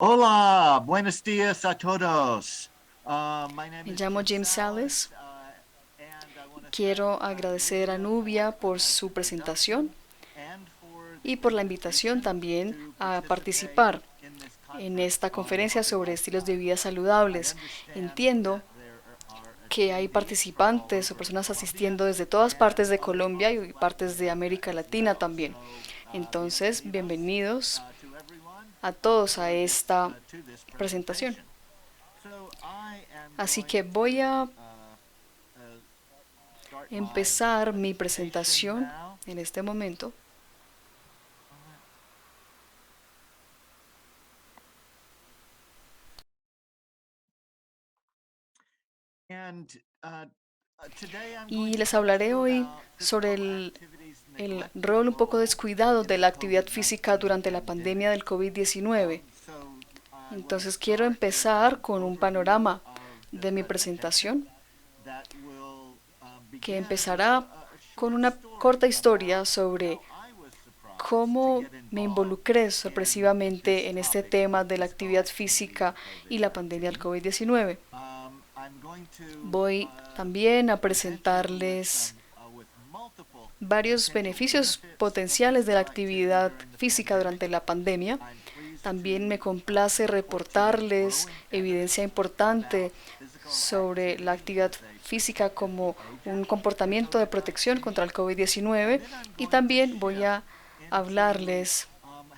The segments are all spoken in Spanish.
Hola, buenos días a todos. My name Me is llamo Jim Jim Salas, Sales. and I want to thank Quiero agradecer a Nubia Nubia for por the su presentación introduction and for the y por la invitación invitation también to a participate participar in this en conference esta on conferencia healthy sobre estilos de lifestyle. vida I saludables. understand Entiendo that there are que hay attendees from all participantes o over personas Colombia asistiendo desde todas and partes de other Colombia parts of y Latin partes de America América as Latina well. también. So, Entonces, bienvenidos bienvenidos to everyone a todos a for esta to this presentación. presentation. So I am Así que going voy to a start my empezar mi presentation presentación now. en este momento. And today I'm going Y to les talk to hablaré you hoy about sobre physical activity's el neglected rol un poco role descuidado in de the la actividad física COVID-19 durante la pandemia pandemic. del COVID-19. So I will Entonces quiero start with empezar an con un overview panorama of the de mi presentation presentación that will que begin with empezará a con short una corta story historia about sobre how I was surprised to cómo get me involved involucré in sorpresivamente this en este topic tema of de la physical actividad activity física and y la pandemia del COVID-19. COVID-19. I'm going to Voy también a present you presentarles with multiple varios potential beneficios benefits of potenciales de la physical activity actividad during the física pandemic. durante la pandemia. I'm pleased También me to complace report to you reportarles growing evidencia evidence about importante physical sobre la activity actividad as a física protective como behavior un for comportamiento de protección contra COVID-19. el And COVID-19 then I'm y going to también voy shift a into hablarles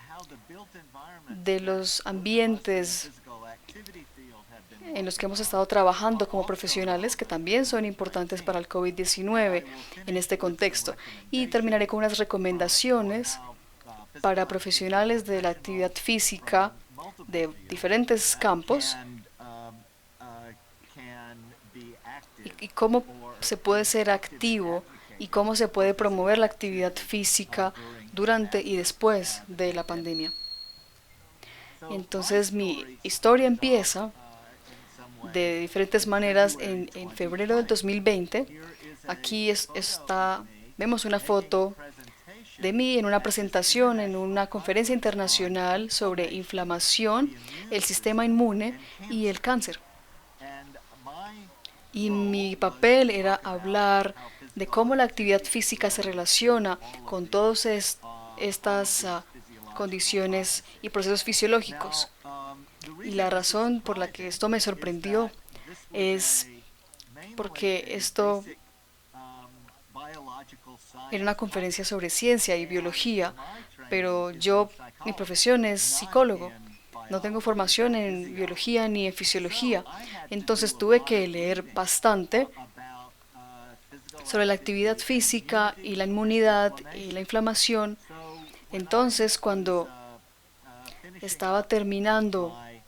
how the built environments de that los those of us in the ambientes physical activity field have been en los que working hemos on estado are trabajando como also profesionales que relevant también to son importantes para COVID-19. el And I COVID-19 will en finish este with some contexto. Y terminaré con recommendations unas for recomendaciones how para physical activity profesionales de la actividad professionals física from multiple de fields diferentes campos can be active y cómo or se puede ser active in activo y advocating cómo se for puede physical promover la actividad activity física during and durante y after después the de la pandemic. pandemia. So my Entonces mi story historia started off empieza in some way de diferentes in maneras February en febrero del 2020. 2020. Here is a Aquí photo of me vemos una making a foto de presentation mí en una at this presentación en international una conferencia conference on internacional sobre inflammation, inflamación, the immune el sistema system, inmune and y el cancer. cáncer. And my Y role mi was to papel era talk about hablar how de physical cómo la actividad activity is física se relevant to relaciona con todas estas physiological condiciones y processes. procesos fisiológicos. Now, the Y la reason this is razón por la que surprising esto me is sorprendió that this was es a mainly porque a esto basic biological era science una conferencia conference. sobre ciencia y And biología, my training pero is in mi psychology, profesión es not psicólogo. in No tengo biology formación or en biología physiology. ni en So fisiología, I had to entonces do a tuve lot of que leer reading bastante about physical sobre la actividad activity and física y immunity la and inmunidad y la inflammation. inflamación. So when I Entonces, was cuando finishing estaba up terminando my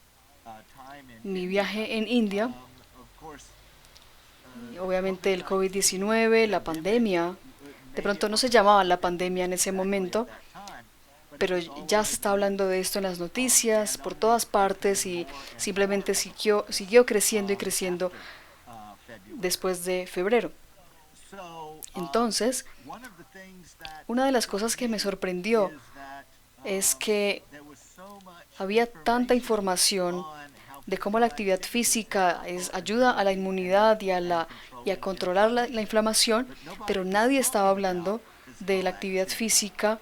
time in mi India, viaje en India, of course, obviamente el COVID-19 COVID-19, la pandemic, pandemia, de maybe it pronto no se wasn't such llamaba a la big pandemia deal en ese exactly at momento, that time, but it pero was all ya over se the está hablando de news, esto en las noticias and por only todas partes became y more and more simplemente of a focus siguió creciendo y creciendo after February. después de febrero. So Entonces, one of the things that una de las struck cosas que me me sorprendió is that es que there was so much había tanta information información on how de cómo la physical actividad activity is física helpful in ayuda a la preventing inmunidad and y a controlling controlar la inflammation, inflamación, but pero nobody was nadie estaba talking about hablando de physical la actividad activity física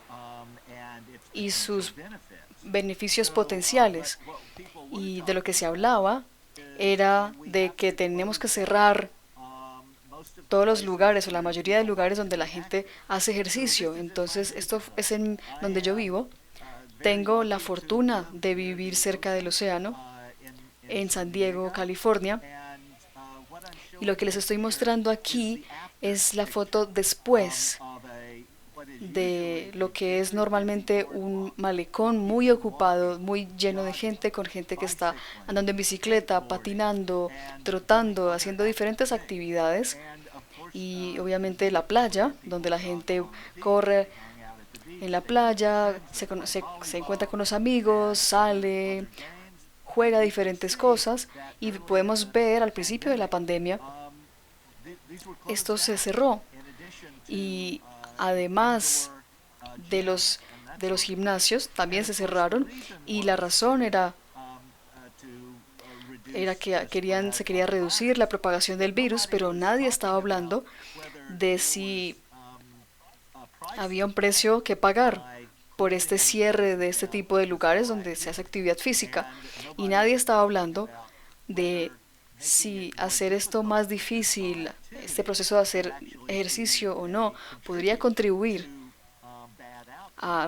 and its y potential sus benefits. beneficios So potenciales. what people were Y de lo que talking se about hablaba is era we de have que to tenemos que close down cerrar most of the todos los places lugares o la where mayoría de people lugares like to donde la be gente active. hace So this ejercicio. is in my Entonces, esto neighborhood. es en I donde yo am vivo. very Tengo la lucky to fortuna live de near vivir the cerca del ocean océano in en San San Diego, Diego, California. and what I'm Y lo showing que les you estoy here mostrando is aquí the after es la foto picture después of a what is de usually lo a que es very busy normalmente un boardwalk malecón with muy people ocupado, walking, muy lleno de jogging, gente, con gente que está bicycling, andando en bicicleta, skateboarding, patinando, and doing trotando, other haciendo active diferentes things. actividades. And of course, Y the obviamente la beach, playa, where donde people la jog gente along the beach, corre they hang out at the en beach, la they make playa, friends, they play se encuentra volleyball con los amigos, and sale, other games. juega And you can diferentes see cosas that y early in podemos ver the al principio de la pandemic, pandemia these were closed esto se down cerró in addition to y además indoor de gyms and that de los sort of thing. gimnasios And también of se course, the cerraron reason y la was razón to era era que se quería reducir la propagación del virus, pero nadie estaba hablando de si había un precio que pagar por este cierre de este tipo de lugares donde se hace actividad física. Y nadie estaba hablando de si hacer esto más difícil, este proceso de hacer ejercicio o no, podría contribuir a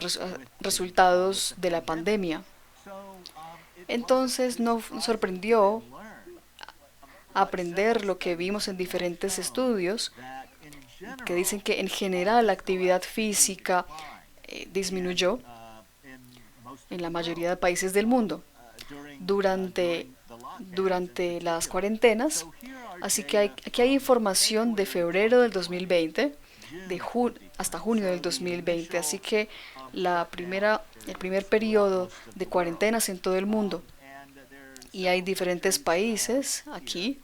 resultados de la pandemia. Entonces nos sorprendió aprender lo que vimos en diferentes estudios que dicen que en general la actividad física disminuyó en la mayoría de países del mundo durante las cuarentenas. Así que aquí hay información de febrero del 2020 hasta junio del 2020. Así que el primer periodo de cuarentenas en todo el mundo. Y hay diferentes países aquí.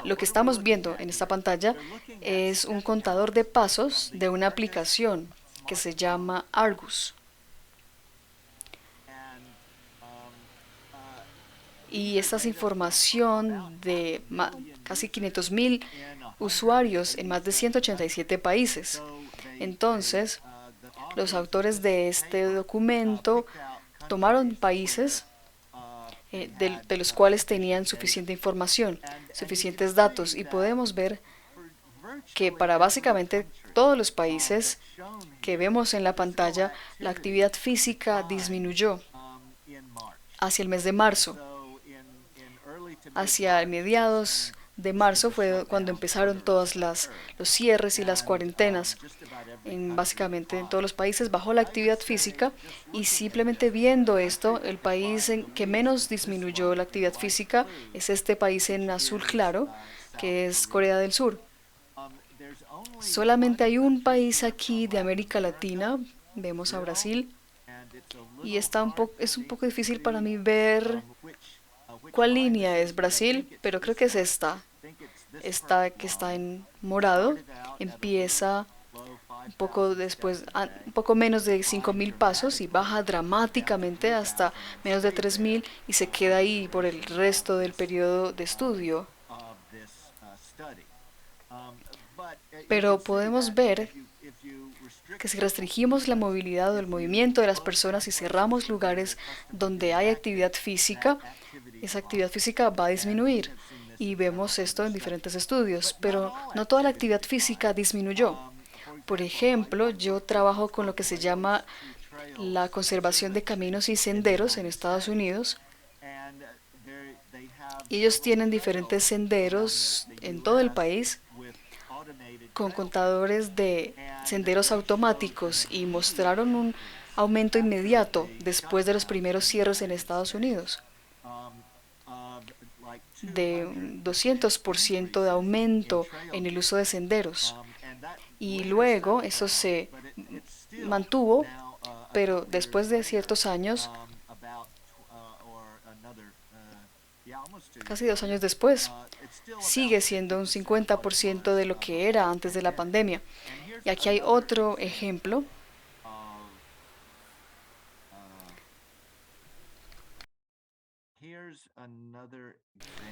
Lo que estamos viendo en esta pantalla es un contador de pasos de una aplicación que se llama Argus. Y esta es información de casi 500.000 usuarios en más de 187 países. Entonces, los autores de este documento tomaron países de los cuales tenían suficiente información, suficientes datos, y podemos ver que para básicamente todos los países que vemos en la pantalla, la actividad física disminuyó hacia el mes de marzo. Hacia mediados de marzo fue cuando empezaron todos los cierres y las cuarentenas. Básicamente en todos los países bajó la actividad física, y simplemente viendo esto, el país en que menos disminuyó la actividad física es este país en azul claro, que es Corea del Sur. Solamente hay un país aquí de América Latina, vemos a Brasil, y es un poco difícil para mí ver cuál línea es Brasil, pero creo que es esta que está en morado. Empieza un poco menos de 5.000 pasos y baja dramáticamente hasta menos de 3.000 y se queda ahí por el resto del periodo de estudio. Pero podemos ver que si restringimos la movilidad o el movimiento de las personas y cerramos lugares donde hay actividad física, esa actividad física va a disminuir. Y vemos esto en diferentes estudios, pero no toda la actividad física disminuyó. Por ejemplo, yo trabajo con lo que se llama la conservación de caminos y senderos en Estados Unidos. Y ellos tienen diferentes senderos en todo el país con contadores de senderos automáticos, y mostraron un aumento inmediato después de los primeros cierres en Estados Unidos, de un 200% de aumento en el uso de senderos. Y luego eso se mantuvo, pero después de ciertos años, casi 2 años después, sigue siendo un 50% de lo que era antes de la pandemia. Y aquí hay otro ejemplo.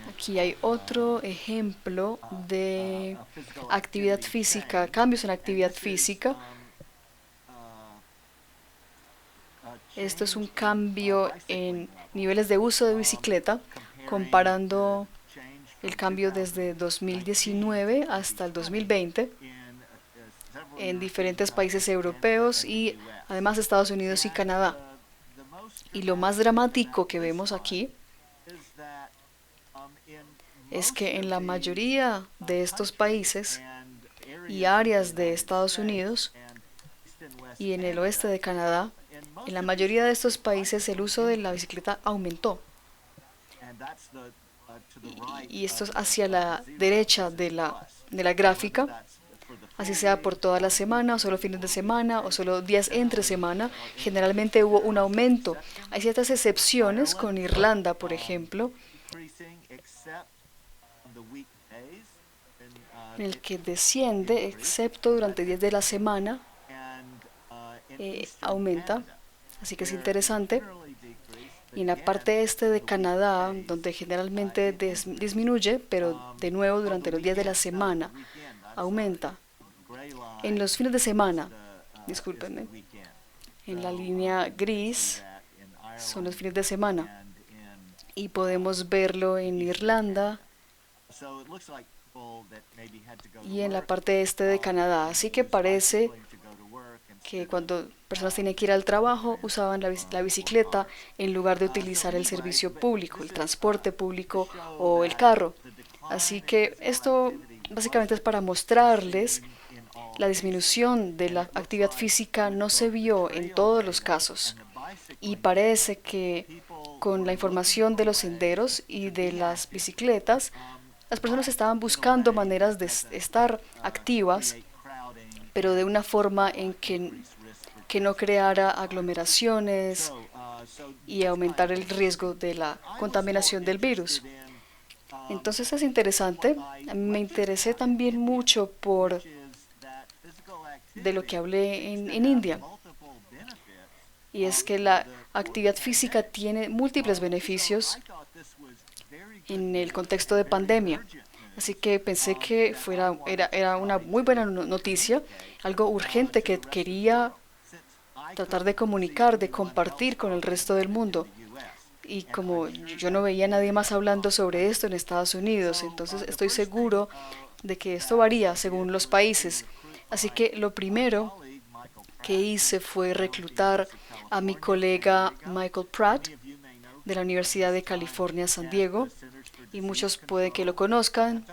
Aquí hay otro ejemplo de actividad física, cambios en actividad física. Esto es un cambio en niveles de uso de bicicleta, comparando el cambio desde 2019 hasta el 2020 en diferentes países europeos y además Estados Unidos y Canadá. Y lo más dramático que vemos aquí es que en la mayoría de estos países y áreas de Estados Unidos y en el oeste de Canadá, en la mayoría de estos países el uso de la bicicleta aumentó. Y esto es hacia la derecha de la gráfica, así sea por toda la semana, o solo fines de semana, o solo días entre semana, generalmente hubo un aumento. Hay ciertas excepciones con Irlanda, por ejemplo, en el que desciende, excepto durante días de la semana, aumenta. Así que es interesante. Y en la parte este de Canadá, donde generalmente disminuye, pero de nuevo durante los días de la semana aumenta. En los fines de semana, discúlpenme, en la línea gris son los fines de semana. Y podemos verlo en Irlanda y en la parte este de Canadá. Así que parece que cuando personas tenían que ir al trabajo usaban la bicicleta en lugar de utilizar el servicio público, el transporte público o el carro. Así que esto básicamente es para mostrarles la disminución de la actividad física no se vio en todos los casos. Y parece que con la información de los senderos y de las bicicletas, las personas estaban buscando maneras de estar activas, pero de una forma en que no creara aglomeraciones y aumentar el riesgo de la contaminación del virus. Entonces es interesante. A mí me interesé también mucho de lo que hablé en India. Y es que la actividad física tiene múltiples beneficios en el contexto de pandemia. Así que pensé que era una muy buena noticia, algo urgente que quería tratar de comunicar, de compartir con el resto del mundo. Y como yo no veía a nadie más hablando sobre esto en Estados Unidos, entonces estoy seguro de que esto varía según los países. Así que lo primero que hice fue reclutar a mi colega Michael Pratt de la Universidad de California, San Diego, y muchos pueden que lo conozcan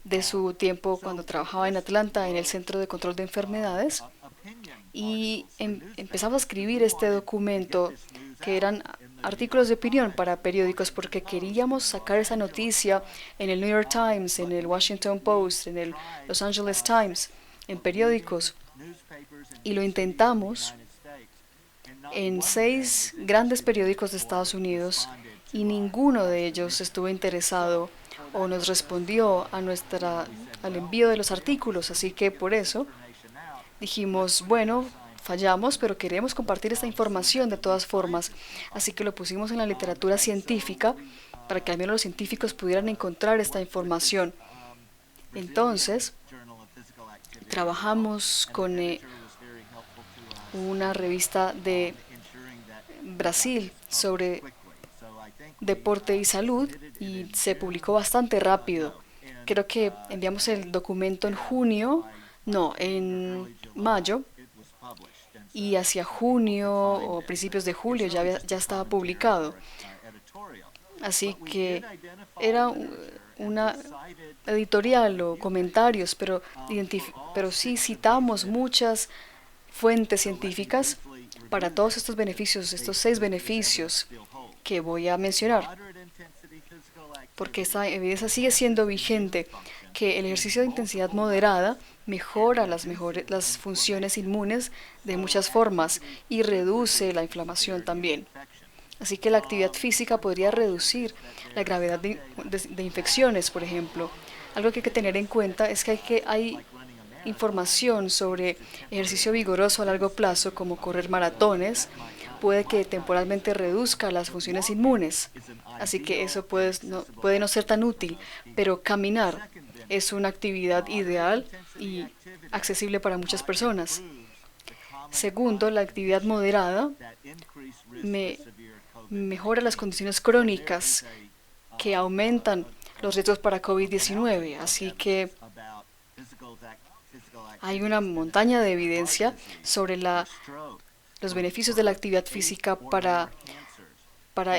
de su tiempo cuando trabajaba en Atlanta en el Centro de Control de Enfermedades. Y empezamos a escribir este documento que eran artículos de opinión para periódicos porque queríamos sacar esa noticia en el New York Times, en el Washington Post, en el Los Angeles Times, en periódicos. Y lo intentamos en 6 grandes periódicos de Estados Unidos y ninguno de ellos estuvo interesado o nos respondió al envío de los artículos. Así que por eso dijimos, bueno, fallamos, pero queremos compartir esta información de todas formas. Así que lo pusimos en la literatura científica para que al menos los científicos pudieran encontrar esta información. Entonces, trabajamos con una revista de Brasil sobre deporte y salud y se publicó bastante rápido. Creo que enviamos el documento en mayo, y hacia junio o principios de julio ya estaba publicado. Así que era una editorial o comentarios, pero sí citamos muchas fuentes científicas para todos estos beneficios, estos 6 beneficios que voy a mencionar, porque esta evidencia sigue siendo vigente, que el ejercicio de intensidad moderada mejora las funciones inmunes de muchas formas y reduce la inflamación también. Así que la actividad física podría reducir la gravedad de infecciones, por ejemplo. Algo que hay que tener en cuenta es que hay información sobre ejercicio vigoroso a largo plazo, como correr maratones, puede que temporalmente reduzca las funciones inmunes. Así que eso puede no ser tan útil, pero caminar es una actividad ideal y accesible para muchas personas. Segundo, la actividad moderada mejora las condiciones crónicas que aumentan los riesgos para COVID-19. Así que hay una montaña de evidencia sobre los beneficios de la actividad física para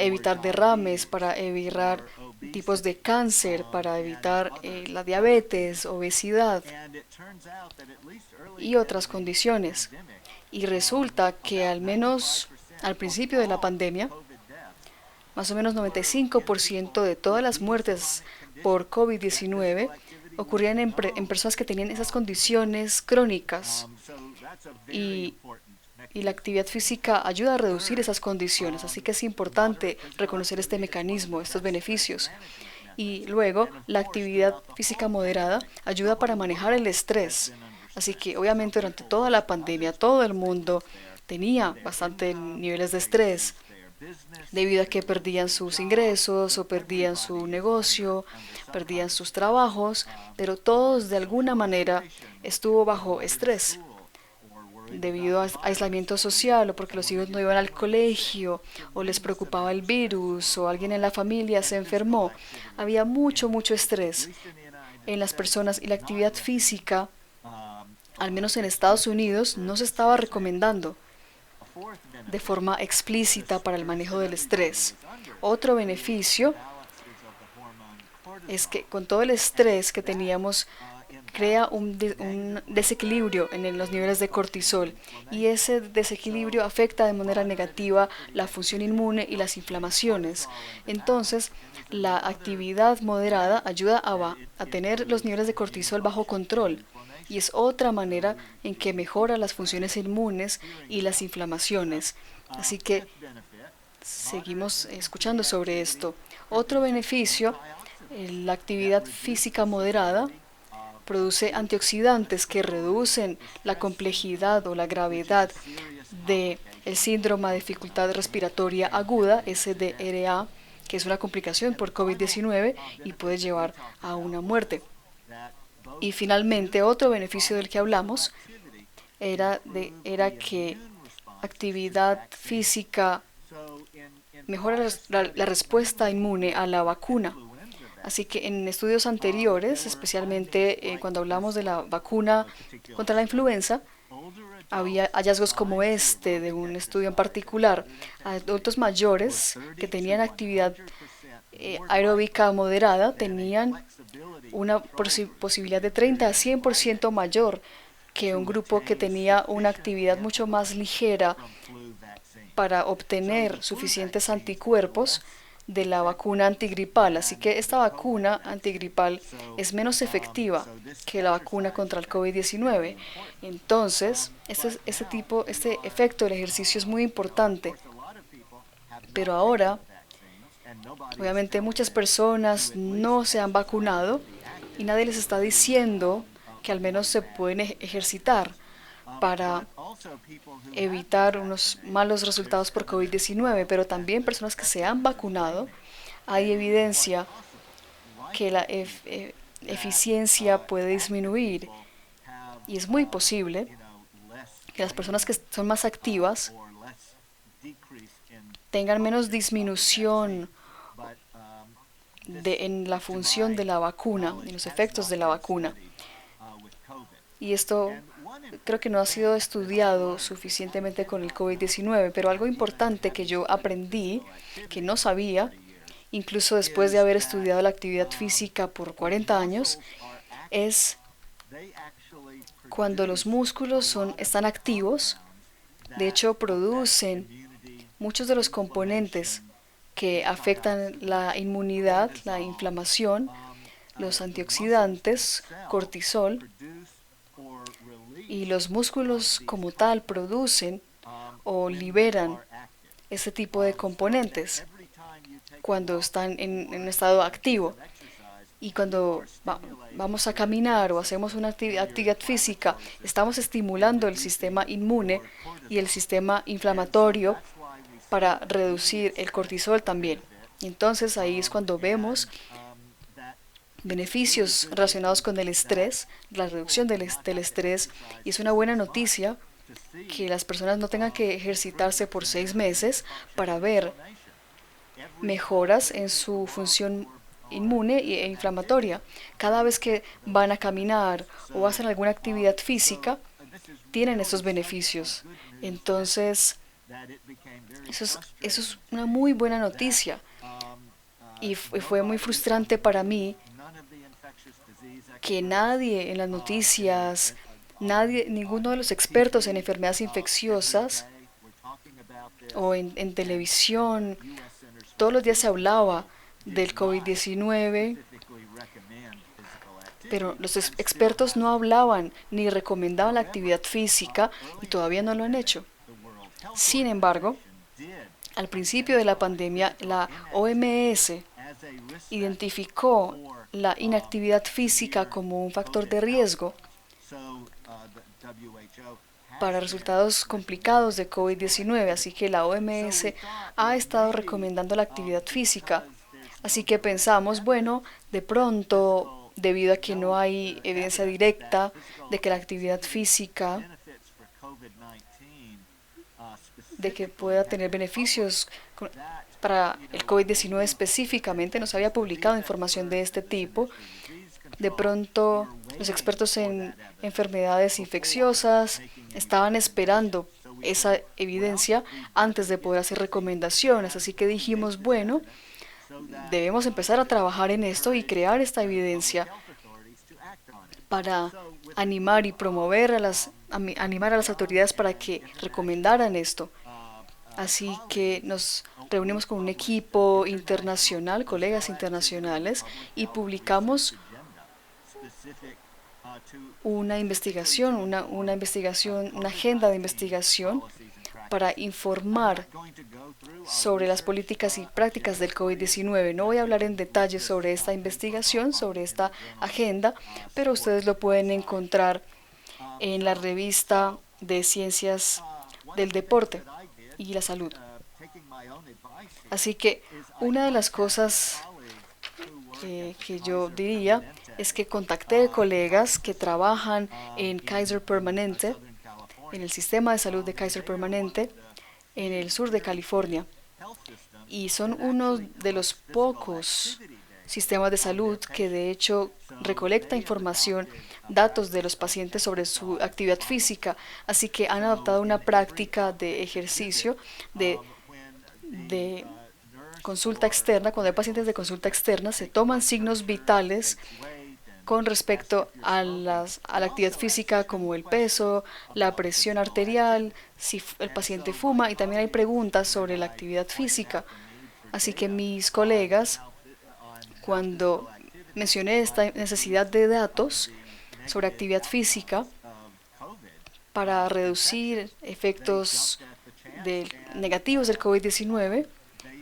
evitar derrames, para evitar tipos de cáncer, para evitar la diabetes, obesidad y otras condiciones. Y resulta que al menos al principio de la pandemia, más o menos 95% de todas las muertes por COVID-19 ocurrían en personas que tenían esas condiciones crónicas. Y la actividad física ayuda a reducir esas condiciones, así que es importante reconocer este mecanismo, estos beneficios. Y luego, la actividad física moderada ayuda para manejar el estrés. Así que obviamente durante toda la pandemia, todo el mundo tenía bastante niveles de estrés debido a que perdían sus ingresos o perdían su negocio, perdían sus trabajos, pero todos de alguna manera estuvo bajo estrés debido a aislamiento social o porque los hijos no iban al colegio o les preocupaba el virus o alguien en la familia se enfermó. Había mucho estrés en las personas y la actividad física, al menos en Estados Unidos, no se estaba recomendando de forma explícita para el manejo del estrés. Otro beneficio es que con todo el estrés que teníamos crea un desequilibrio en los niveles de cortisol y ese desequilibrio afecta de manera negativa la función inmune y las inflamaciones. Entonces, la actividad moderada ayuda a tener los niveles de cortisol bajo control y es otra manera en que mejora las funciones inmunes y las inflamaciones. Así que seguimos escuchando sobre esto. Otro beneficio, la actividad física moderada produce antioxidantes que reducen la complejidad o la gravedad de el síndrome de dificultad respiratoria aguda, SDRA, que es una complicación por COVID-19 y puede llevar a una muerte. Y finalmente, otro beneficio del que hablamos era que actividad física mejora la respuesta inmune a la vacuna. Así que en estudios anteriores, especialmente cuando hablamos de la vacuna contra la influenza, había hallazgos como este de un estudio en particular. Adultos mayores que tenían actividad aeróbica moderada tenían una posibilidad de 30 a 100% mayor que un grupo que tenía una actividad mucho más ligera para obtener suficientes anticuerpos de la vacuna antigripal. Así que esta vacuna antigripal es menos efectiva que la vacuna contra el COVID-19. Entonces, este efecto del ejercicio es muy importante. Pero ahora, obviamente muchas personas no se han vacunado y nadie les está diciendo que al menos se pueden ejercitar para evitar unos malos resultados por COVID-19, pero también personas que se han vacunado, hay evidencia que la eficiencia puede disminuir y es muy posible que las personas que son más activas tengan menos disminución en la función de la vacuna, en los efectos de la vacuna. Y esto creo que no ha sido estudiado suficientemente con el COVID-19, pero algo importante que yo aprendí, que no sabía, incluso después de haber estudiado la actividad física por 40 años, es cuando los músculos están activos, de hecho producen muchos de los componentes que afectan la inmunidad, la inflamación, los antioxidantes, cortisol, y los músculos como tal producen o liberan ese tipo de componentes cuando están en un estado activo. Y cuando vamos a caminar o hacemos una actividad física, estamos estimulando el sistema inmune y el sistema inflamatorio para reducir el cortisol también. Entonces ahí es cuando vemos beneficios relacionados con el estrés, la reducción del estrés, y es una buena noticia que las personas no tengan que ejercitarse por 6 meses para ver mejoras en su función inmune e inflamatoria. Cada vez que van a caminar o hacen alguna actividad física, tienen estos beneficios. Entonces, eso es una muy buena noticia. Y fue muy frustrante para mí que nadie en las noticias, ninguno de los expertos en enfermedades infecciosas o en televisión, todos los días se hablaba del COVID-19, pero los expertos no hablaban ni recomendaban la actividad física y todavía no lo han hecho. Sin embargo, al principio de la pandemia, la OMS identificó la inactividad física como un factor de riesgo para resultados complicados de COVID-19, así que la OMS ha estado recomendando la actividad física. Así que pensamos, bueno, de pronto, debido a que no hay evidencia directa de que la actividad física, de que pueda tener beneficios para el COVID-19 específicamente, no se había publicado información de este tipo. De pronto, los expertos en enfermedades infecciosas estaban esperando esa evidencia antes de poder hacer recomendaciones, así que dijimos, bueno, debemos empezar a trabajar en esto y crear esta evidencia para animar y promover animar a las autoridades para que recomendaran esto. Así que nos reunimos con un equipo internacional, colegas internacionales, y publicamos una investigación, una agenda de investigación para informar sobre las políticas y prácticas del COVID-19. No voy a hablar en detalle sobre esta investigación, sobre esta agenda, pero ustedes lo pueden encontrar en la revista de Ciencias del Deporte y la Salud. Así que una de las cosas que yo diría es que contacté colegas que trabajan en Kaiser Permanente, en el sistema de salud de Kaiser Permanente, en el sur de California. Y son uno de los pocos sistemas de salud que de hecho recolecta información, datos de los pacientes sobre su actividad física. Así que han adoptado una práctica de ejercicio, de consulta externa. Cuando hay pacientes de consulta externa, se toman signos vitales con respecto a la actividad física, como el peso, la presión arterial, si el paciente fuma, y también hay preguntas sobre la actividad física. Así que mis colegas, cuando mencioné esta necesidad de datos sobre actividad física para reducir efectos negativos del COVID-19,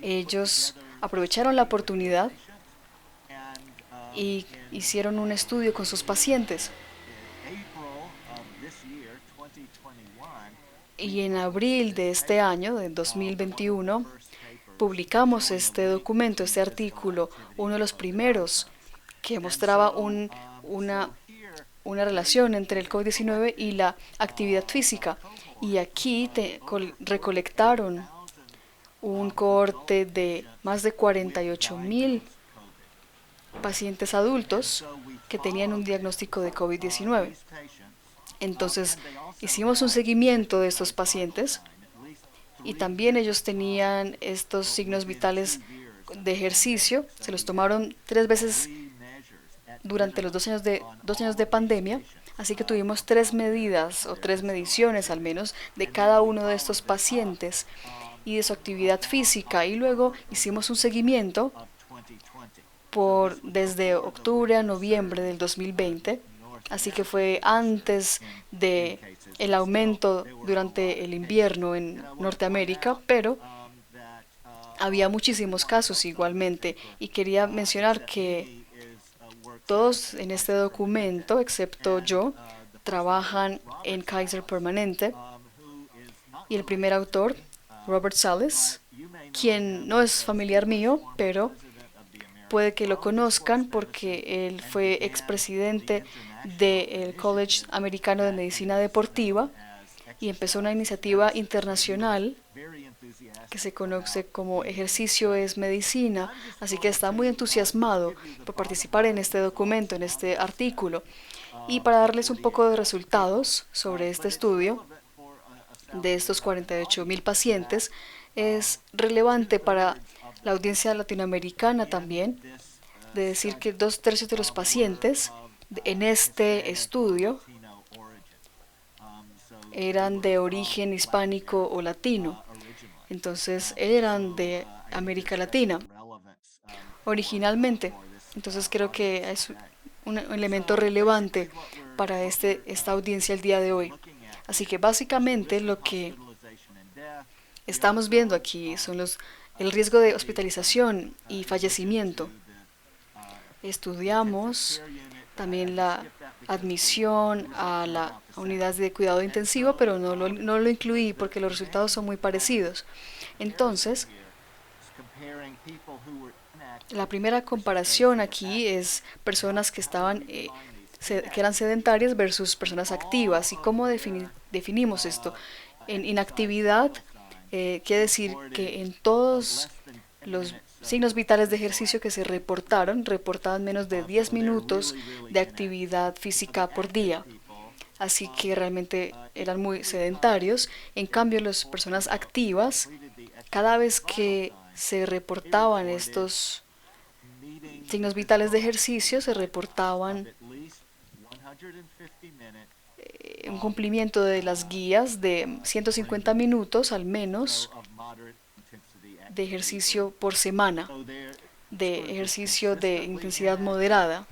ellos aprovecharon la oportunidad y hicieron un estudio con sus pacientes. Y en abril de este año, de 2021, publicamos este documento, este artículo, uno de los primeros que mostraba una relación entre el COVID-19 y la actividad física. Y aquí recolectaron un cohorte de más de 48,000 pacientes adultos que tenían un diagnóstico de COVID-19. Entonces, hicimos un seguimiento de estos pacientes y también ellos tenían estos signos vitales de ejercicio. Se los tomaron 3 veces durante los 2 años de pandemia. Así que tuvimos 3 medidas o 3 mediciones al menos de cada uno de estos pacientes y de su actividad física. Y luego hicimos un seguimiento desde octubre a noviembre del 2020, así que fue antes de el aumento durante el invierno en Norteamérica, pero había muchísimos casos igualmente, y quería mencionar que todos en este documento, excepto yo, trabajan en Kaiser Permanente, y el primer autor, Robert Salles, quien no es familiar mío, pero puede que lo conozcan porque él fue expresidente del College Americano de Medicina Deportiva y empezó una iniciativa internacional que se conoce como Ejercicio es Medicina, así que está muy entusiasmado por participar en este documento, en este artículo. Y para darles un poco de resultados sobre este estudio de estos 48,000 pacientes, es relevante para la audiencia latinoamericana también, de decir que 2/3 de los pacientes en este estudio eran de origen hispánico o latino. Entonces eran de América Latina originalmente. Entonces creo que es un elemento relevante para esta audiencia el día de hoy. Así que básicamente lo que estamos viendo aquí son el riesgo de hospitalización y fallecimiento. Estudiamos también admisión a la unidad de cuidado intensivo, pero no lo incluí porque los resultados son muy parecidos. Entonces, la primera comparación aquí es personas que que eran sedentarias versus personas activas. ¿Y cómo definimos esto? En inactividad, quiere decir que en todos los signos vitales de ejercicio que se reportaban menos de 10 minutos de actividad física por día. Así que realmente eran muy sedentarios. En cambio, las personas activas, cada vez que se reportaban estos signos vitales de ejercicio, se reportaban un cumplimiento de las guías de 150 minutos al menos de ejercicio por semana, de ejercicio de intensidad moderada.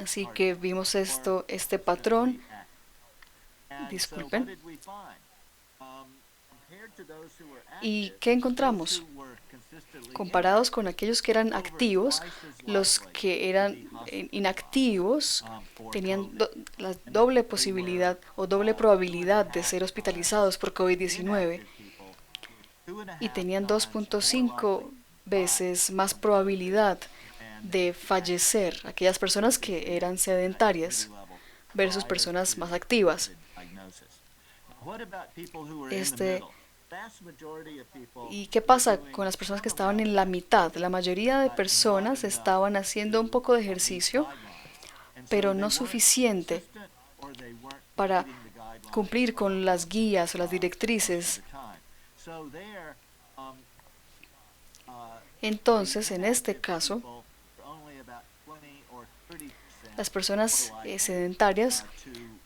Así que vimos este patrón. Disculpen. ¿Y qué encontramos? Comparados con aquellos que eran activos, los que eran inactivos tenían la doble posibilidad o doble probabilidad de ser hospitalizados por COVID-19 y tenían 2.5 veces más probabilidad de fallecer aquellas personas que eran sedentarias versus personas más activas. ¿Y qué pasa con las personas que estaban en la mitad? La mayoría de personas estaban haciendo un poco de ejercicio, pero no suficiente para cumplir con las guías o las directrices. Entonces, en este caso, las personas sedentarias,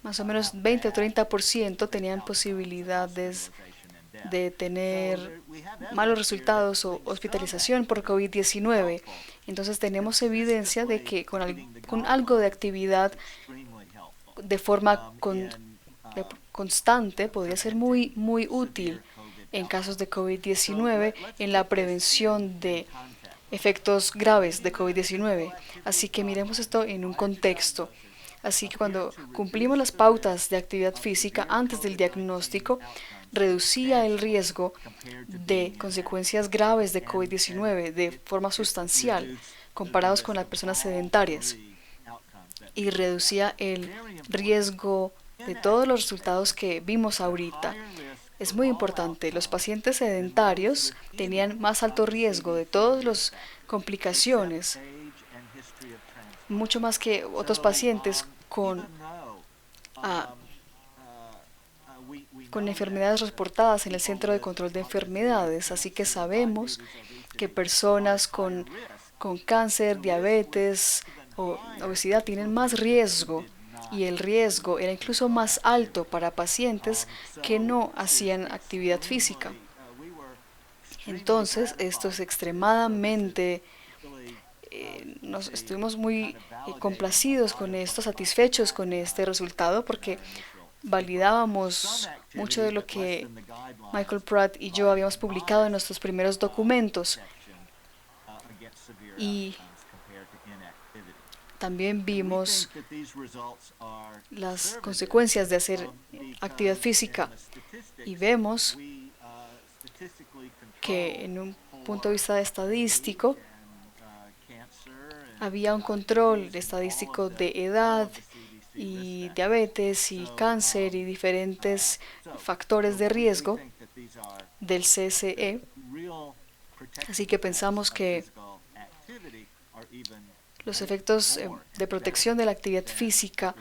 más o menos 20 o 30% tenían posibilidades de tener malos resultados o hospitalización por COVID-19. Entonces tenemos evidencia de que con algo de actividad de forma constante podría ser muy, muy útil en casos de COVID-19 en la prevención de efectos graves de COVID-19. Así que miremos esto en un contexto. Así que cuando cumplimos las pautas de actividad física antes del diagnóstico, reducía el riesgo de consecuencias graves de COVID-19 de forma sustancial comparados con las personas sedentarias y reducía el riesgo de todos los resultados que vimos ahorita. Es muy importante, los pacientes sedentarios tenían más alto riesgo de todas las complicaciones, mucho más que otros pacientes con enfermedades reportadas en el Centro de Control de Enfermedades. Así que sabemos que personas con cáncer, diabetes o obesidad tienen más riesgo, y el riesgo era incluso más alto para pacientes que no hacían actividad física. Entonces, esto es extremadamente nos estuvimos muy complacidos con esto, satisfechos con este resultado, porque validábamos mucho de lo que Michael Pratt y yo habíamos publicado en nuestros primeros documentos. Y también vimos las consecuencias de hacer actividad física y vemos que en un punto de vista estadístico había un control estadístico de edad y diabetes y cáncer y diferentes factores de riesgo del CSE. Así que pensamos que los efectos de protección de la actividad física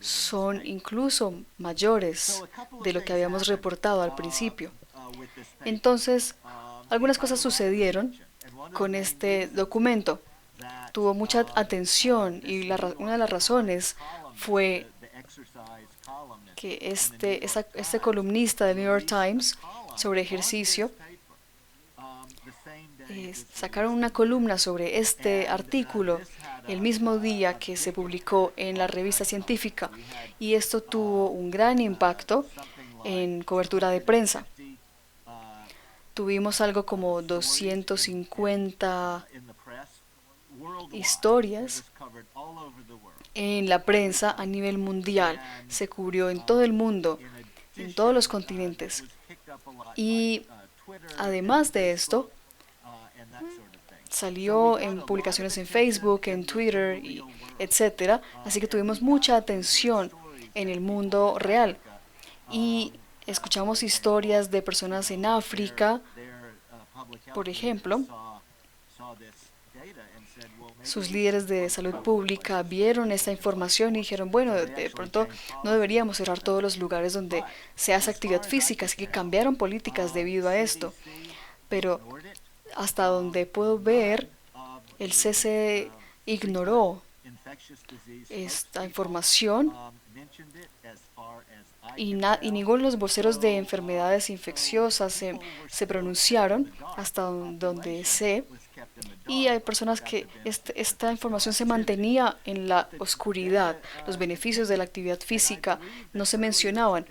son incluso mayores de lo que habíamos reportado al principio. Entonces, algunas cosas sucedieron con este documento. Tuvo mucha atención y una de las razones fue que este columnista del New York Times sobre ejercicio sacaron una columna sobre este artículo el mismo día que se publicó en la revista científica, y esto tuvo un gran impacto en cobertura de prensa. Tuvimos algo como 250 historias en la prensa a nivel mundial. Se cubrió en todo el mundo, en todos los continentes. Y además de esto, salió en publicaciones en Facebook, en Twitter, y etcétera. Así que tuvimos mucha atención en el mundo real. Y escuchamos historias de personas en África, por ejemplo. Sus líderes de salud pública vieron esta información y dijeron, bueno, de pronto no deberíamos cerrar todos los lugares donde se hace actividad física, así que cambiaron políticas debido a esto. Pero hasta donde puedo ver, el CDC ignoró esta información y ninguno de los voceros de enfermedades infecciosas se pronunciaron hasta donde sé. Y hay personas que esta información se mantenía en la oscuridad. Los beneficios de la actividad física no se mencionaban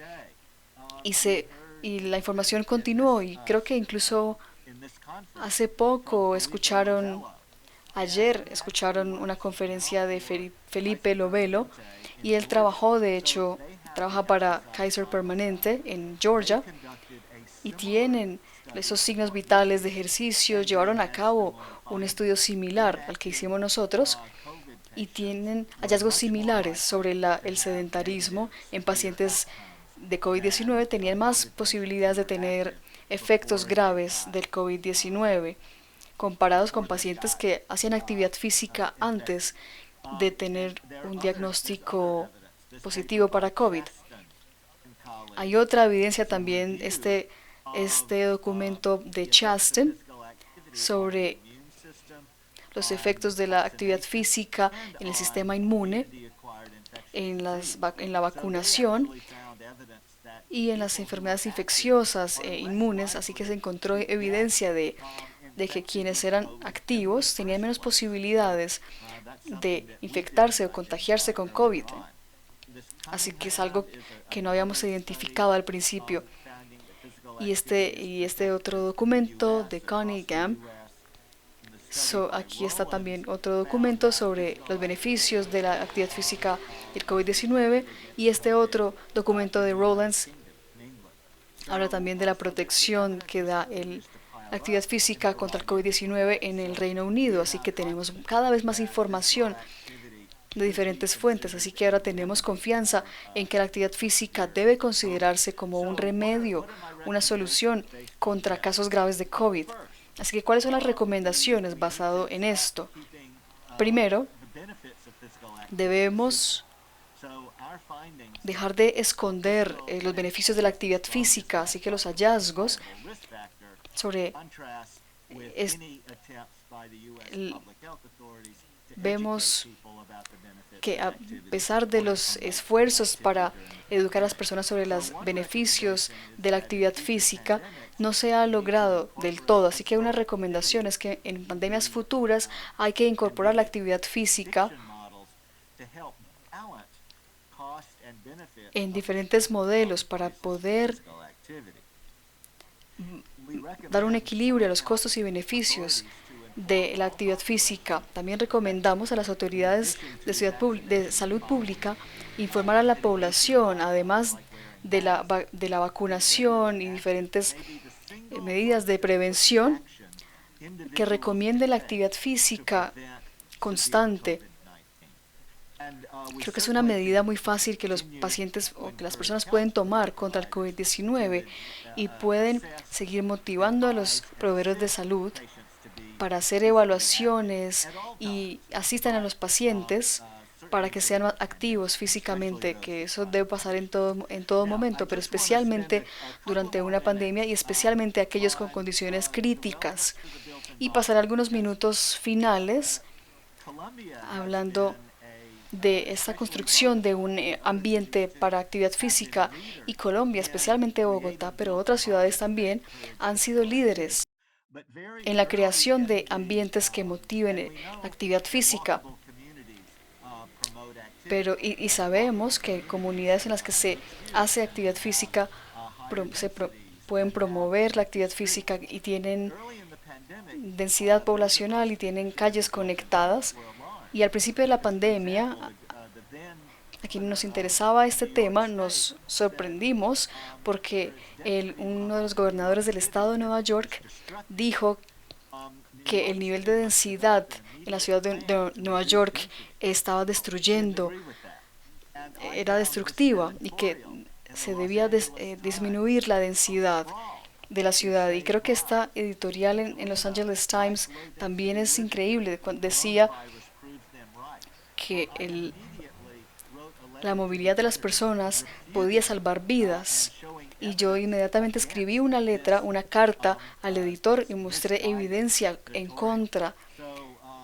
y la información continuó. Y creo que incluso hace poco ayer escucharon una conferencia de Felipe Lovelo, y él trabaja para Kaiser Permanente en Georgia, y tienen esos signos vitales de ejercicio. Llevaron a cabo un estudio similar al que hicimos nosotros y tienen hallazgos similares sobre el sedentarismo en pacientes de COVID-19. Tenían más posibilidades de tener efectos graves del COVID-19 comparados con pacientes que hacían actividad física antes de tener un diagnóstico positivo para COVID. Hay otra evidencia también, este documento de Chasten sobre los efectos de la actividad física en el sistema inmune, en la vacunación y en las enfermedades infecciosas e inmunes. Así que se encontró evidencia de que quienes eran activos tenían menos posibilidades de infectarse o contagiarse con COVID. Así que es algo que no habíamos identificado al principio. Y este otro documento de Cunningham, aquí está también otro documento sobre los beneficios de la actividad física y el COVID-19, y este otro documento de Rowlands habla también de la protección que da la actividad física contra el COVID-19 en el Reino Unido. Así que tenemos cada vez más información de diferentes fuentes, así que ahora tenemos confianza en que la actividad física debe considerarse como un remedio, una solución contra casos graves de COVID. Así que, ¿cuáles son las recomendaciones basado en esto? Primero, debemos dejar de esconder los beneficios de la actividad física, así que los hallazgos sobre vemos que a pesar de los esfuerzos para educar a las personas sobre los beneficios de la actividad física, no se ha logrado del todo. Así que una recomendación es que en pandemias futuras hay que incorporar la actividad física en diferentes modelos para poder dar un equilibrio a los costos y beneficios de la actividad física. También recomendamos a las autoridades de salud pública informar a la población, además de la vacunación y diferentes medidas de prevención, que recomiende la actividad física constante. Creo que es una medida muy fácil que los pacientes o que las personas pueden tomar contra el COVID-19 y pueden seguir motivando a los proveedores de salud para hacer evaluaciones y asistan a los pacientes para que sean activos físicamente, que eso debe pasar en todo momento, pero especialmente durante una pandemia y especialmente aquellos con condiciones críticas. Y pasar algunos minutos finales hablando de esta construcción de un ambiente para actividad física, y Colombia, especialmente Bogotá, pero otras ciudades también, han sido líderes en la creación de ambientes que motiven la actividad física. Pero y sabemos que comunidades en las que se hace actividad física pueden promover la actividad física y tienen densidad poblacional y tienen calles conectadas. Y al principio de la pandemia, a quien nos interesaba este tema, nos sorprendimos porque uno de los gobernadores del estado de Nueva York dijo que el nivel de densidad en la ciudad de Nueva York estaba destruyendo, era destructiva y que se debía disminuir la densidad de la ciudad. Y creo que esta editorial en Los Angeles Times también es increíble. Decía que la movilidad de las personas podía salvar vidas. Y yo inmediatamente escribí una letra, una carta al editor y mostré evidencia en contra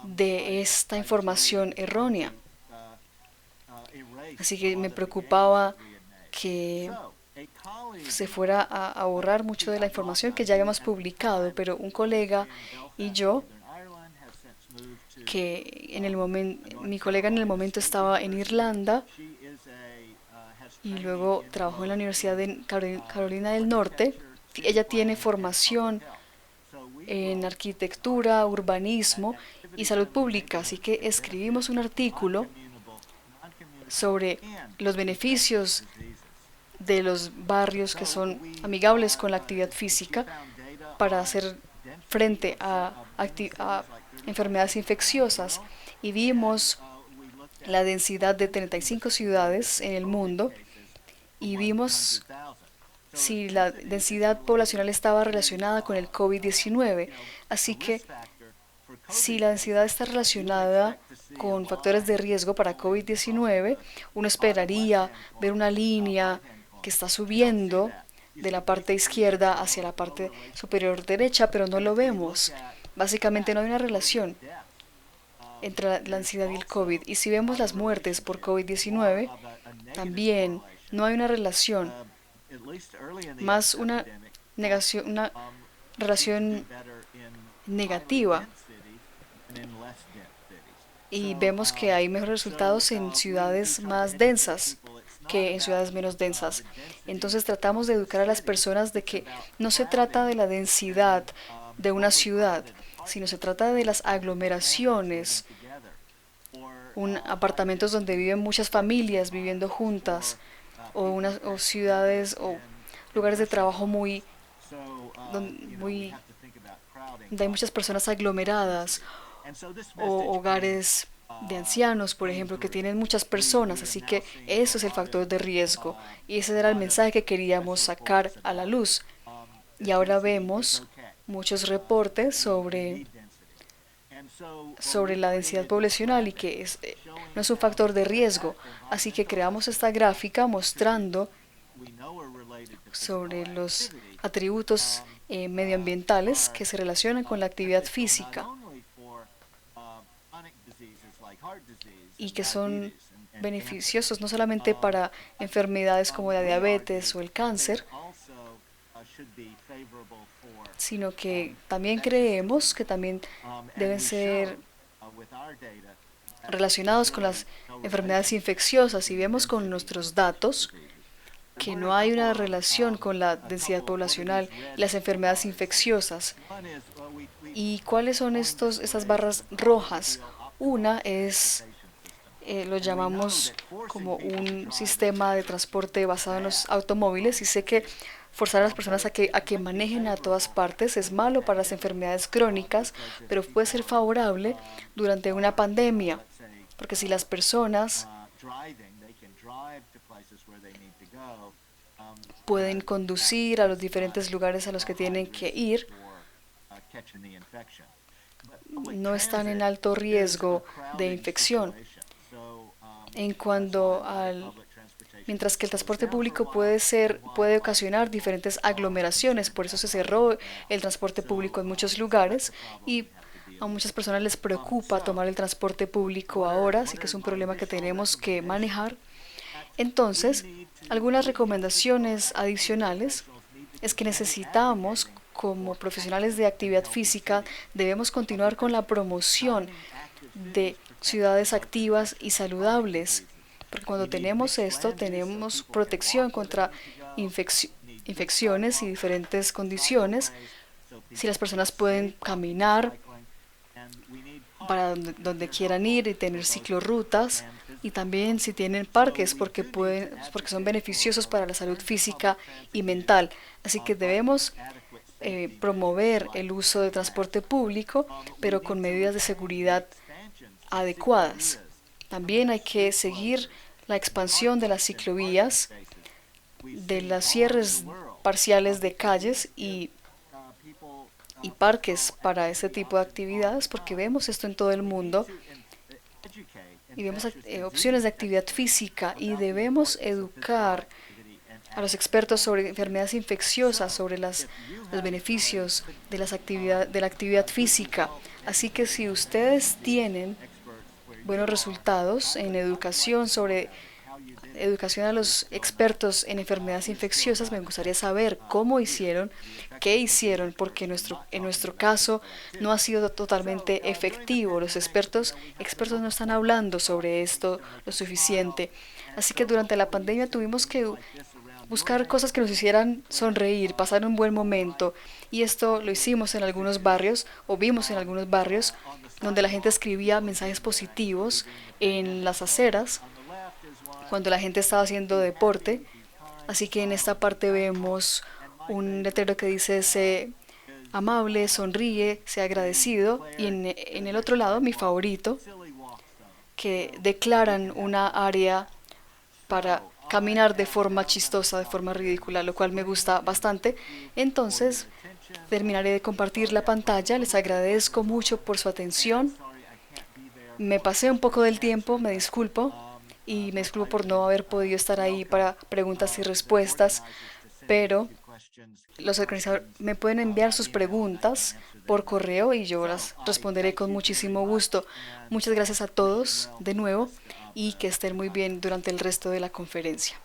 de esta información errónea. Así que me preocupaba que se fuera a borrar mucho de la información que ya habíamos publicado, pero un colega y yo, que mi colega en el momento estaba en Irlanda y luego trabajó en la Universidad de Carolina del Norte. Ella tiene formación en arquitectura, urbanismo y salud pública, así que escribimos un artículo sobre los beneficios de los barrios que son amigables con la actividad física para hacer frente a enfermedades infecciosas, y vimos la densidad de 35 ciudades en el mundo y vimos si la densidad poblacional estaba relacionada con el COVID-19. Así que si la densidad está relacionada con factores de riesgo para COVID-19, uno esperaría ver una línea que está subiendo de la parte izquierda hacia la parte superior derecha, pero no lo vemos. Básicamente no hay una relación entre la ansiedad y el COVID. Y si vemos las muertes por COVID-19, también no hay una relación, más una relación negativa. Y vemos que hay mejores resultados en ciudades más densas que en ciudades menos densas. Entonces tratamos de educar a las personas de que no se trata de la densidad de una ciudad, sino se trata de las aglomeraciones, apartamentos donde viven muchas familias viviendo juntas, o ciudades o lugares de trabajo donde hay muchas personas aglomeradas, o hogares de ancianos, por ejemplo, que tienen muchas personas. Así que eso es el factor de riesgo, y ese era el mensaje que queríamos sacar a la luz. Y ahora vemos muchos reportes sobre la densidad poblacional y que no es un factor de riesgo. Así que creamos esta gráfica mostrando sobre los atributos medioambientales que se relacionan con la actividad física y que son beneficiosos no solamente para enfermedades como la diabetes o el cáncer, sino que también creemos que también deben ser relacionados con las enfermedades infecciosas. Y vemos con nuestros datos que no hay una relación con la densidad poblacional y las enfermedades infecciosas. ¿Y cuáles son estas barras rojas? Una es, lo llamamos como un sistema de transporte basado en los automóviles, y sé que forzar a las personas a que manejen a todas partes es malo para las enfermedades crónicas, pero puede ser favorable durante una pandemia, porque si las personas pueden conducir a los diferentes lugares a los que tienen que ir, no están en alto riesgo de infección. Mientras que el transporte público puede ocasionar diferentes aglomeraciones, por eso se cerró el transporte público en muchos lugares, y a muchas personas les preocupa tomar el transporte público ahora, así que es un problema que tenemos que manejar. Entonces, algunas recomendaciones adicionales es que necesitamos, como profesionales de actividad física, debemos continuar con la promoción de ciudades activas y saludables, porque cuando tenemos esto, tenemos protección contra infecciones y diferentes condiciones, si las personas pueden caminar para donde quieran ir y tener ciclorrutas, y también si tienen parques porque son beneficiosos para la salud física y mental. Así que debemos promover el uso de transporte público, pero con medidas de seguridad adecuadas. También hay que seguir la expansión de las ciclovías, de los cierres parciales de calles y parques para este tipo de actividades, porque vemos esto en todo el mundo y vemos opciones de actividad física, y debemos educar a los expertos sobre enfermedades infecciosas, sobre los beneficios de la actividad física. Así que si ustedes tienen buenos resultados en educación a los expertos en enfermedades infecciosas, me gustaría saber cómo hicieron, qué hicieron, porque en nuestro caso no ha sido totalmente efectivo. Los expertos no están hablando sobre esto lo suficiente. Así que durante la pandemia tuvimos que buscar cosas que nos hicieran sonreír, pasar un buen momento, y esto lo hicimos en algunos barrios, o vimos en algunos barrios, donde la gente escribía mensajes positivos en las aceras cuando la gente estaba haciendo deporte. Así que en esta parte vemos un letrero que dice: sé amable, sonríe, sea agradecido, y en el otro lado, mi favorito, que declaran una área para caminar de forma chistosa, de forma ridícula, lo cual me gusta bastante. Entonces, terminaré de compartir la pantalla. Les agradezco mucho por su atención. Me pasé un poco del tiempo, me disculpo, y me disculpo por no haber podido estar ahí para preguntas y respuestas, pero los organizadores me pueden enviar sus preguntas por correo y yo las responderé con muchísimo gusto. Muchas gracias a todos de nuevo, y que estén muy bien durante el resto de la conferencia.